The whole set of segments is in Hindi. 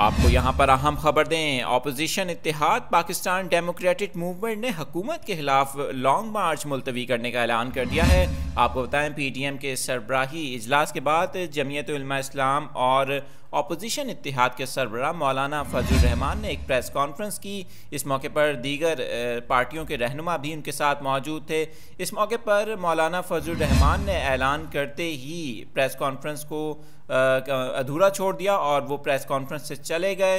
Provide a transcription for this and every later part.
आपको यहाँ पर अहम खबर दें। अपोजिशन इत्तेहाद पाकिस्तान डेमोक्रेटिक मूवमेंट ने हुकूमत के खिलाफ लॉन्ग मार्च मुलतवी करने का ऐलान कर दिया है। आपको बताएं, PTM के सरबराही इजलास के बाद जमीयत उलमा इस्लाम और अपोजिशन इत्तेहाद के सरबराह मौलाना फजल रहमान ने एक प्रेस कॉन्फ्रेंस की। इस मौके पर दीगर पार्टियों के रहनुमा भी उनके साथ मौजूद थे। इस मौके पर मौलाना फजल रहमान ने ऐलान करते ही प्रेस कॉन्फ्रेंस को अधूरा छोड़ दिया और वो प्रेस कॉन्फ्रेंस से चले गए।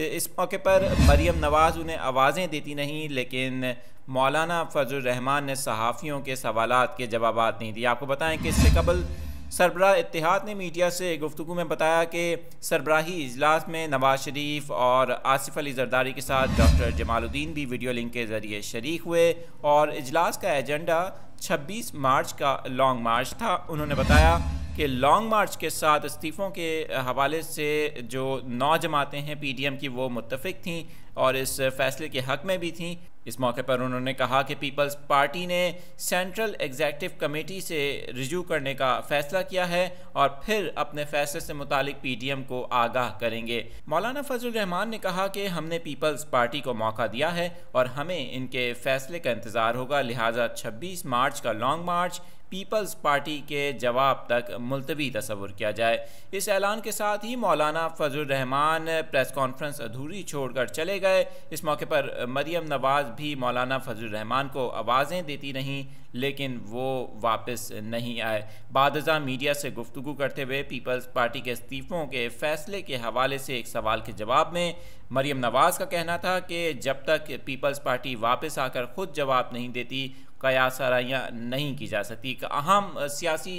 इस मौके पर मरियम नवाज़ उन्हें आवाज़ें देती नहीं, लेकिन मौलाना फजल रहमान ने सहाफ़ियों के सवालात के जवाबात नहीं दिए। आपको बताएं कि इससे कबल सरबराह इत्तेहाद ने मीडिया से गुफ्तगू में बताया कि सरबराही इजलास में नवाज शरीफ और आसिफ अली जरदारी के साथ डॉक्टर जमालुद्दीन भी वीडियो लिंक के ज़रिए शरीक हुए और इजलास का एजेंडा 26 मार्च का लॉन्ग मार्च था। उन्होंने बताया कि लॉन्ग मार्च के साथ इस्तीफ़ों के हवाले से जो 9 जमातें हैं PTM की, वो मुत्तफ़िक थीं और इस फैसले के हक़ में भी थीं। इस मौके पर उन्होंने कहा कि पीपल्स पार्टी ने सेंट्रल एग्जीक्यूटिव कमेटी से रिव्यू करने का फ़ैसला किया है और फिर अपने फ़ैसले से मुतालिक PTM को आगाह करेंगे। मौलाना फजल रहमान ने कहा कि हमने पीपल्स पार्टी को मौका दिया है और हमें इनके फ़ैसले का इंतज़ार होगा, लिहाजा 26 मार्च का लॉन्ग मार्च पीपल्स पार्टी के जवाब तक मुलतवी तस्वुर किया जाए। इस ऐलान के साथ ही मौलाना फजल रहमान प्रेस कॉन्फ्रेंस अधूरी छोड़कर चले गए। इस मौके पर मरियम नवाज़ भी मौलाना फजल रहमान को आवाज़ें देती रहीं, लेकिन वो वापस नहीं आए। बादज़ा मीडिया से गुफ्तगू करते हुए पीपल्स पार्टी के इस्तीफ़ों के फ़ैसले के हवाले से एक सवाल के जवाब में मरियम नवाज़ का कहना था कि जब तक पीपल्स पार्टी वापस आकर ख़ुद जवाब नहीं देती, क़यास आराइयाँ नहीं की जा सकती। एक अहम सियासी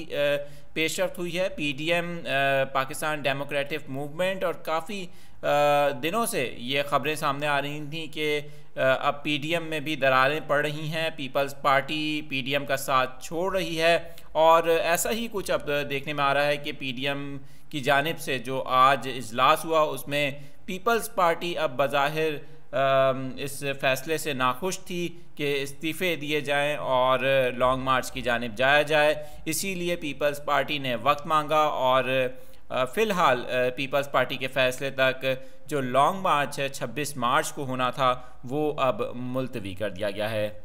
पेशरफ्त हुई है। PTM पाकिस्तान डेमोक्रेटिक मूवमेंट, और काफ़ी दिनों से ये ख़बरें सामने आ रही थी कि अब PTM में भी दरारें पड़ रही हैं, पीपल्स पार्टी PTM का साथ छोड़ रही है और ऐसा ही कुछ अब देखने में आ रहा है कि PTM की जानिब से जो आज इजलास हुआ उसमें पीपल्स पार्टी अब बज़ाहिर इस फैसले से नाखुश थी कि इस्तीफ़े दिए जाएं और लॉन्ग मार्च की जानिब जाया जाए। इसीलिए पीपल्स पार्टी ने वक्त मांगा और फ़िलहाल पीपल्स पार्टी के फ़ैसले तक जो लॉन्ग मार्च है 26 मार्च को होना था, वो अब मुलतवी कर दिया गया है।